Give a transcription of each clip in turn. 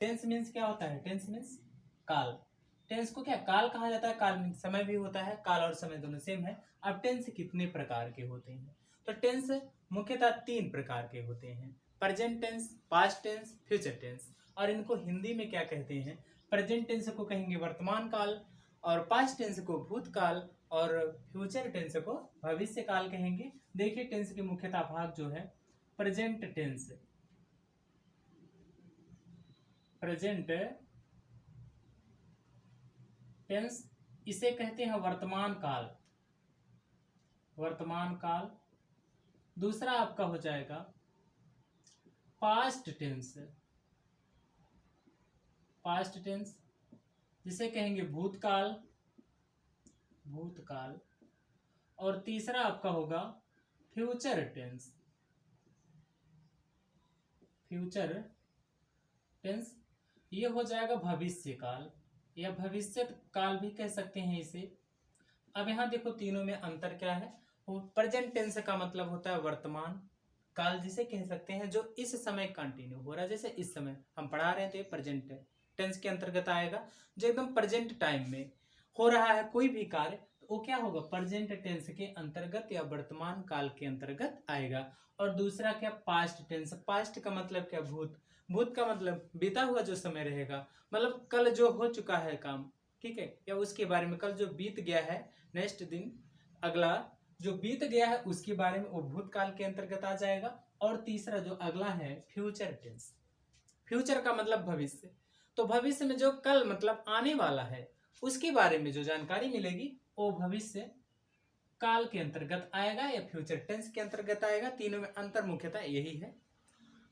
Tense means क्या होता है? टेंस मीन्स काल। टेंस को क्या काल कहा जाता है? काल मीन्स समय भी होता है, काल और समय दोनों सेम है। अब टेंस कितने प्रकार के होते हैं? तो टेंस मुख्यतः 3 प्रकार के होते हैं, present tense, past tense, future tense. और इनको हिंदी में क्या कहते हैं? प्रेजेंट टेंस को कहेंगे वर्तमान काल, और पास्ट टेंस को भूतकाल, और फ्यूचर टेंस को भविष्य काल कहेंगे। देखिए टेंस के मुख्यतः भाग जो है, प्रेजेंट टेंस, प्रेजेंट टेंस इसे कहते हैं वर्तमान काल, वर्तमान काल। दूसरा आपका हो जाएगा पास्ट टेंस, पास्ट टेंस जिसे कहेंगे भूतकाल, भूतकाल। और तीसरा आपका होगा फ्यूचर टेंस, फ्यूचर टेंस ये हो जाएगा भविष्य काल, या भविष्य काल भी कह सकते हैं इसे। अब यहाँ देखो तीनों में अंतर क्या है। प्रेजेंट टेंस का मतलब होता है वर्तमान काल, जिसे कह सकते हैं जो इस समय कंटिन्यू हो रहा है। जैसे इस समय हम पढ़ा रहे थे, प्रेजेंट टेंस के अंतर्गत आएगा। जो एकदम प्रेजेंट टाइम में हो रहा है कोई भी कार्य, तो वो क्या होगा? प्रेजेंट टेंस के अंतर्गत या वर्तमान काल के अंतर्गत आएगा। और दूसरा क्या? Past tense. पास्ट का मतलब क्या? भूत। भूत का मतलब बीता हुआ जो समय रहेगा, मतलब कल जो हो चुका है काम, ठीक है, या उसके बारे में, कल जो बीत गया है, नेक्स्ट दिन अगला जो बीत गया है उसके बारे में, वो भूतकाल के अंतर्गत आ जाएगा। और तीसरा जो अगला है फ्यूचर टेंस। फ्यूचर का मतलब भविष्य। तो भविष्य में जो कल मतलब आने वाला है उसके बारे में जो जानकारी मिलेगी वो भविष्य काल के अंतर्गत आएगा या फ्यूचर टेंस के अंतर्गत आएगा। तीनों में अंतर मुख्यतः यही है।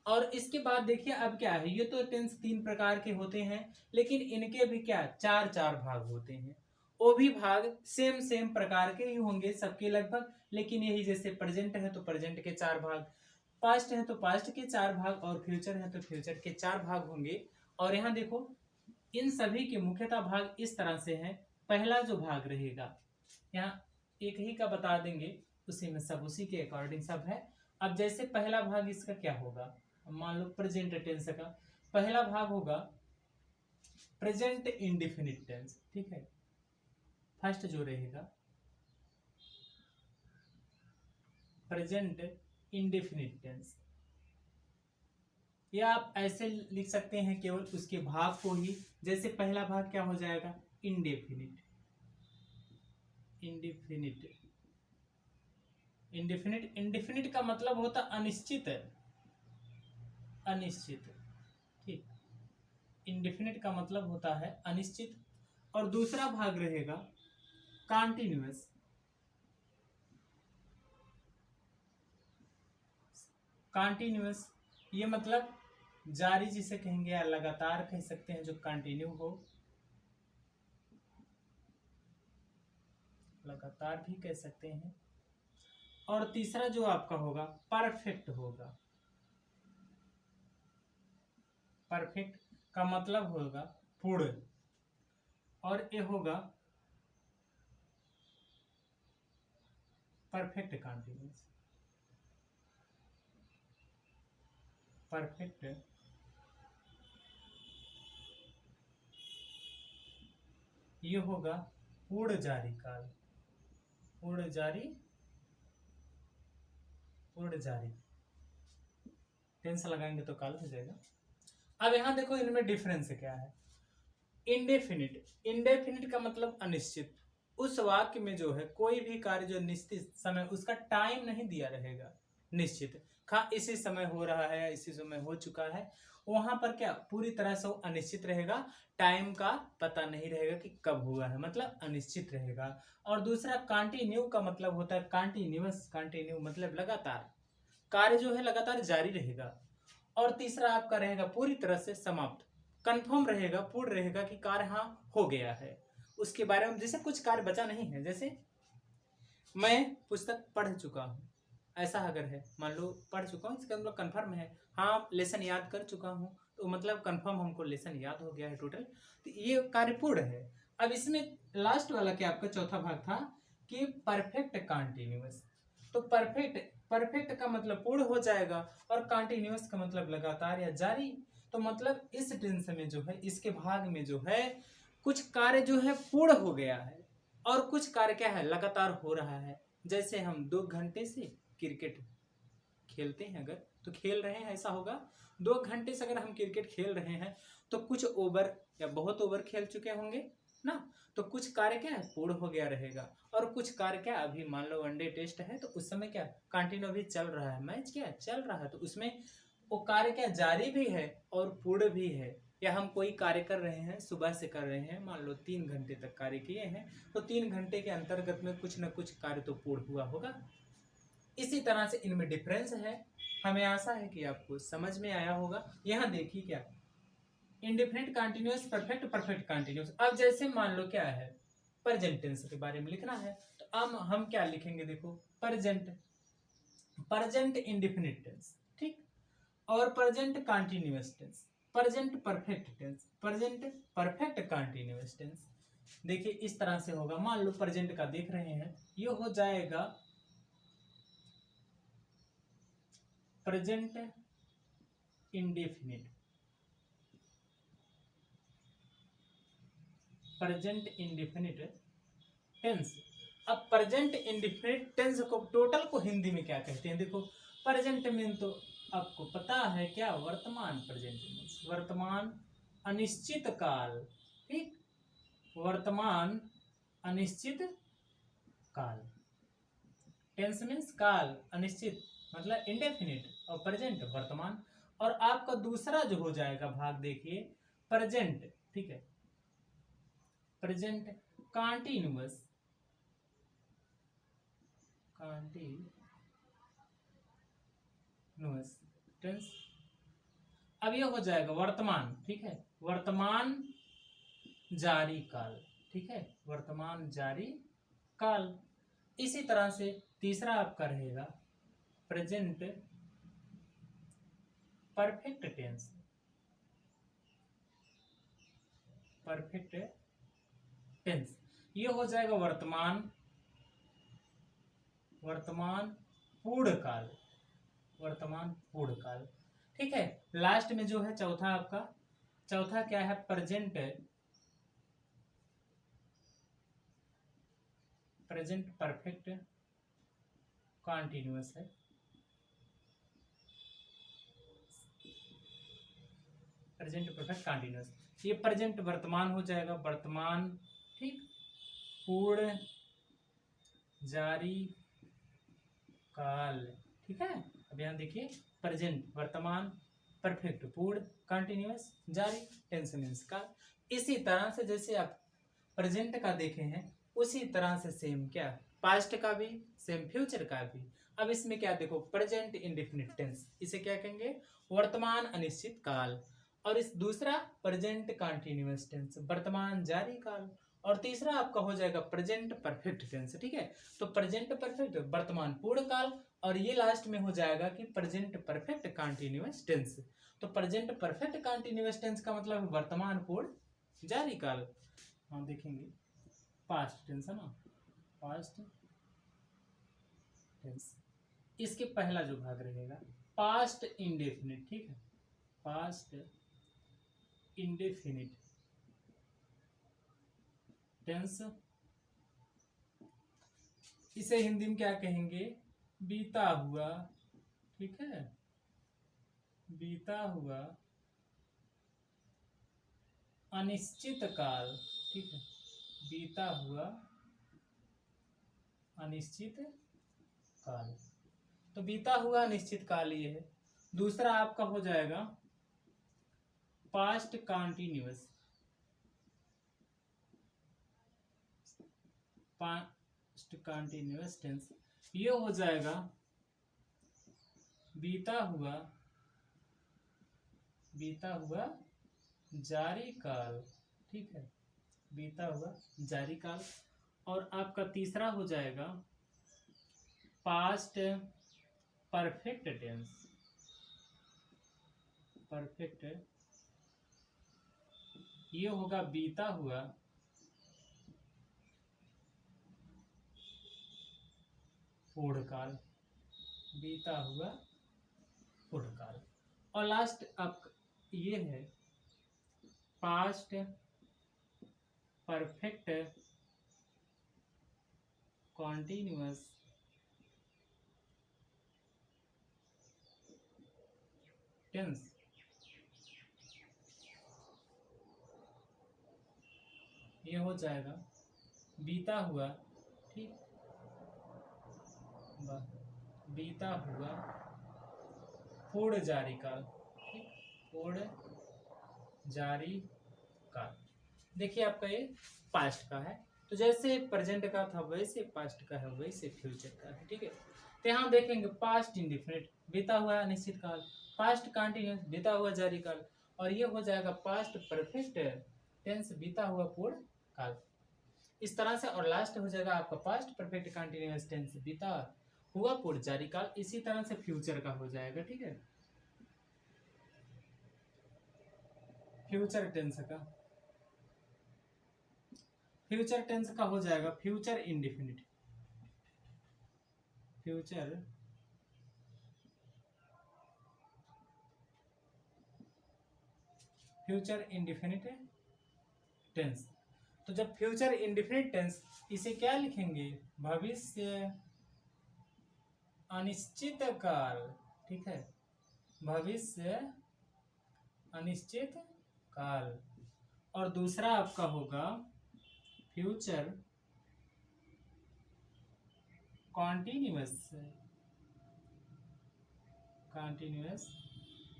और इसके बाद देखिए अब क्या है, ये तो टेंस 3 प्रकार के होते हैं, लेकिन इनके भी क्या 4 भाग होते हैं। वो भी भाग सेम सेम प्रकार के ही होंगे सबके लगभग, लेकिन यही जैसे प्रेजेंट है तो प्रेजेंट के 4 भाग, पास्ट है तो पास्ट के 4 भाग, और फ्यूचर है तो फ्यूचर के 4 भाग होंगे। और यहाँ देखो इन सभी के मुख्यतः भाग इस तरह से हैं। पहला जो भाग रहेगा, यहाँ एक ही का बता देंगे, उसी में सब उसी के अकॉर्डिंग सब है। अब जैसे पहला भाग इसका क्या होगा, मान लो प्रेजेंट टेंस का पहला भाग होगा प्रेजेंट इंडिफिनिट टेंस, ठीक है। फर्स्ट जो रहेगा प्रेजेंट इंडिफिनिट टेंस, या आप ऐसे लिख सकते हैं केवल उसके भाग को ही। जैसे पहला भाग क्या हो जाएगा? Indefinite, indefinite. इंडेफिनिट, इंडेफिनिट का मतलब होता अनिश्चित, अनिश्चित, ठीक। इंडेफिनिट का मतलब होता है अनिश्चित। और दूसरा भाग रहेगा कॉन्टिन्यूअस, कॉन्टिन्यूअस ये मतलब जारी जिसे कहेंगे, या लगातार कह सकते हैं, जो कंटिन्यू हो, लगातार भी कह सकते हैं। और तीसरा जो आपका होगा परफेक्ट होगा, परफेक्ट का मतलब होगा पूर्ण। और ये होगा परफेक्ट कॉन्टिन्यूअस, परफेक्ट ये होगा पूर्ण जारी काल, पूर्ण जारी, पूर्ण जारी। टेंस लगाएंगे तो काल हो जाएगा। अब यहां देखो इनमें डिफरेंस क्या है। इंडेफिनिट, इंडेफिनिट का मतलब अनिश्चित। उस वाक्य में जो है कोई भी कार्य जो निश्चित समय, उसका टाइम नहीं दिया रहेगा निश्चित, खा इसी समय हो रहा है या इसी समय हो चुका है, वहां पर क्या पूरी तरह से वो अनिश्चित रहेगा। टाइम का पता नहीं रहेगा कि कब हुआ है, मतलब अनिश्चित रहेगा। और दूसरा कंटिन्यू का मतलब होता है कंटिन्यूअस, कंटिन्यू मतलब लगातार, कार्य जो है लगातार जारी रहेगा। और तीसरा आपका रहेगा पूरी तरह से समाप्त, कंफर्म रहेगा, पूर्ण रहेगा कि कार्य हाँ हो गया है। उसके बारे में जैसे कुछ कार्य बचा नहीं है, जैसे मैं पुस्तक पढ़ चुका हूँ, ऐसा अगर है, मान लो पढ़ चुका हूँ, इसका मतलब कंफर्म है, हाँ लेसन याद कर चुका हूँ, तो मतलब कंफर्म हमको लेसन याद हो गया है टोटल, तो ये कार्य पूर्ण है। अब इसमें लास्ट वाला क्या आपका चौथा भाग था कि परफेक्ट कॉन्टिन्यूअस। तो परफेक्ट, परफेक्ट का मतलब पूर्ण हो जाएगा, और कॉन्टिन्यूअस का मतलब लगातार या जारी। तो मतलब इस टेंस में जो है, इसके भाग में जो है कुछ कार्य जो है पूर्ण हो गया है और कुछ कार्य क्या है लगातार हो रहा है। जैसे हम 2 घंटे से क्रिकेट खेलते हैं, अगर तो खेल रहे हैं ऐसा होगा। 2 घंटे से अगर हम क्रिकेट खेल रहे हैं तो कुछ ओवर या बहुत ओवर खेल चुके होंगे ना, तो कुछ कार्य क्या है पूर्ण हो गया रहेगा और कुछ कार्य क्या अभी मान लो वनडे टेस्ट है तो उस समय क्या कंटिन्यू अभी चल रहा है, मैच क्या चल रहा है, तो उसमें वो कार्य क्या जारी भी है और पूर्ण भी है। या हम कोई कार्य कर रहे हैं, सुबह से कर रहे हैं, मान लो 3 घंटे तक कार्य किए हैं, तो 3 घंटे के अंतर्गत में कुछ न कुछ कार्य तो पूर्ण हुआ होगा। इसी तरह से इनमें डिफरेंस है। हमें आशा है कि आपको समझ में आया होगा। यहाँ देखिए क्या indefinite continuous, perfect, perfect continuous. अब जैसे मान लो क्या है प्रेजेंट टेंस के बारे में लिखना है, तो अब हम क्या लिखेंगे, देखो प्रेजेंट, प्रेजेंट इंडेफिनिट टेंस, ठीक, और present continuous tense, present perfect tense, present perfect continuous tense. देखिए इस तरह से होगा। मान लो प्रेजेंट का देख रहे हैं, ये हो जाएगा present indefinite, present indefinite tense. अब प्रेजेंट इंडेफिनिट टेंस को टोटल को हिंदी में क्या कहते हैं, देखो प्रेजेंट में तो आपको पता है क्या, वर्तमान, प्रेजेंट मीन्स वर्तमान अनिश्चित काल, ठीक, वर्तमान अनिश्चित काल, टेंस मीन्स काल अनिश्चित मतलब इंडेफिनिट, और प्रेजेंट वर्तमान। और आपका दूसरा जो हो जाएगा भाग देखिए प्रेजेंट, ठीक है, प्रेजेंट कंटीन्यूअस, कंटीन्यूअस टेंस। अब ये हो जाएगा वर्तमान, ठीक है, वर्तमान जारी काल, ठीक है, वर्तमान जारी काल। इसी तरह से तीसरा आपका रहेगा present perfect tense, perfect tense. ये हो जाएगा वर्तमान, वर्तमान पूर्ण काल, वर्तमान पूर्ण काल, ठीक है। लास्ट में जो है चौथा आपका, चौथा क्या है प्रेजेंट, प्रेजेंट परफेक्ट कंटीन्यूअस है, प्रेजेंट परफेक्ट कंटीन्यूअस। ये प्रेजेंट वर्तमान हो जाएगा, वर्तमान, ठीक, पूर्ण जारी काल, ठीक है। अब यहाँ देखिए प्रेजेंट वर्तमान, परफेक्ट पूर्ण, कंटिन्यूअस जारी, टेंस मीन्स काल। इसी तरह से जैसे आप प्रेजेंट का देखे हैं उसी तरह से सेम क्या पास्ट का भी, सेम फ्यूचर का भी। अब इसमें क्या देखो प्रेजेंट इंडेफिनिट टेंस, इसे क्या कहेंगे वर्तमान अनिश्चित काल, और इस दूसरा प्रेजेंट कंटिन्यूअस टेंस वर्तमान जारी काल, और तीसरा आपका हो जाएगा प्रेजेंट परफेक्ट टेंस, ठीक है। तो प्रेजेंट परफेक्ट वर्तमान पूर्ण काल, और ये लास्ट में हो जाएगा कि प्रेजेंट परफेक्ट कंटिन्यूअस टेंस। तो प्रेजेंट परफेक्ट कंटिन्यूअस टेंस का मतलब वर्तमान पूर्ण जारी काल। हम देखेंगे पास्ट टेंस है ना, पास्ट टेंस, इसके पहला जो भाग रहेगा पास्ट इंडेफिनिट, ठीक है, पास्ट इंडेफिनिट टेंस। इसे हिंदी में क्या कहेंगे बीता हुआ, ठीक है, बीता हुआ अनिश्चित काल, ठीक है, बीता हुआ अनिश्चित काल। तो बीता हुआ अनिश्चित काल ये है। दूसरा आपका हो जाएगा past continuous, past continuous tense. ये हो जाएगा बीता हुआ, बीता हुआ जारी काल, ठीक है, बीता हुआ जारी काल। और आपका तीसरा हो जाएगा पास्ट परफेक्ट टेंस, परफेक्ट, ये होगा बीता हुआ पूर्ण काल, बीता हुआ पूर्ण काल। और लास्ट आप ये है पास्ट परफेक्ट कॉन्टिन्यूअस टेंस। ये हो जाएगा बीता हुआ, ठीक, बीता हुआ पूर्ण जारी काल, ठीक, पूर्ण जारी काल। देखिए आपका ये पास्ट का है, तो जैसे प्रेजेंट का था वैसे पास्ट का है, वैसे फ्यूचर का है, ठीक है। तो यहाँ देखेंगे पास्ट इंडिफिनिट बीता हुआ अनिश्चित काल, पास्ट कंटिन्यूअस बीता हुआ जारी काल, और ये हो जाएगा पास्ट परफेक्ट टेंस बीता हुआ पूर्ण काल, इस तरह से। और लास्ट हो जाएगा आपका पास्ट परफेक्ट कंटिन्यूअस टेंस बीता हुआ पूर्ण जारी काल, इसी तरह से फ्यूचर का हो जाएगा, ठीक है। फ्यूचर टेंस का, फ्यूचर टेंस का हो जाएगा future indefinite, future future indefinite tense. तो जब फ्यूचर इंडिफिनिट टेंस, इसे क्या लिखेंगे, भविष्य अनिश्चित काल, ठीक है, भविष्य अनिश्चित काल। और दूसरा आपका होगा फ्यूचर कॉन्टिन्यूअस कॉन्टिन्यूअस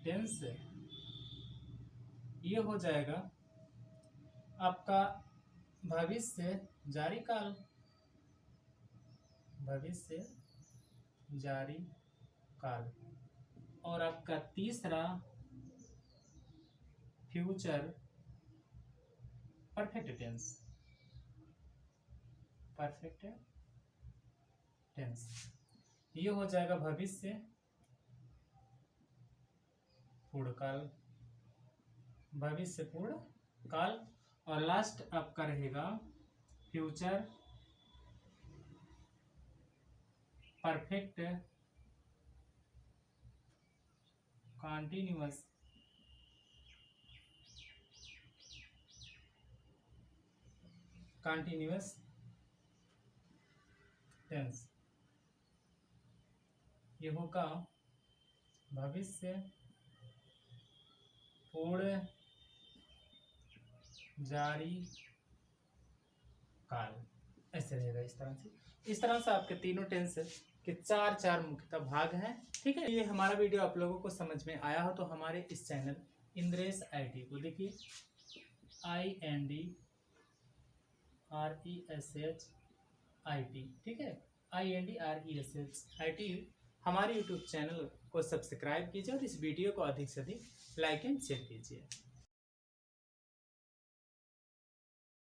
टेंस। ये हो जाएगा आपका भविष्य जारी काल, भविष्य जारी काल। और आपका तीसरा future perfect tense, perfect tense. ये हो जाएगा भविष्य पूर्ण काल, भविष्य पूर्ण काल। और लास्ट आपका रहेगा future perfect continuous continuous tense. ये होगा भविष्य पूर्ण जारी काल, ऐसे रहेगा इस तरह से। इस तरह से आपके तीनों टेंस के चार मुख्यतः भाग हैं, ठीक है। ये हमारा वीडियो आप लोगों को समझ में आया हो तो हमारे इस चैनल इंद्रेश IT को देखिए, INDRESHIT, ठीक है, INDRESHIT हमारे YouTube चैनल को सब्सक्राइब कीजिए और इस वीडियो को अधिक से अधिक लाइक एंड शेयर कीजिए।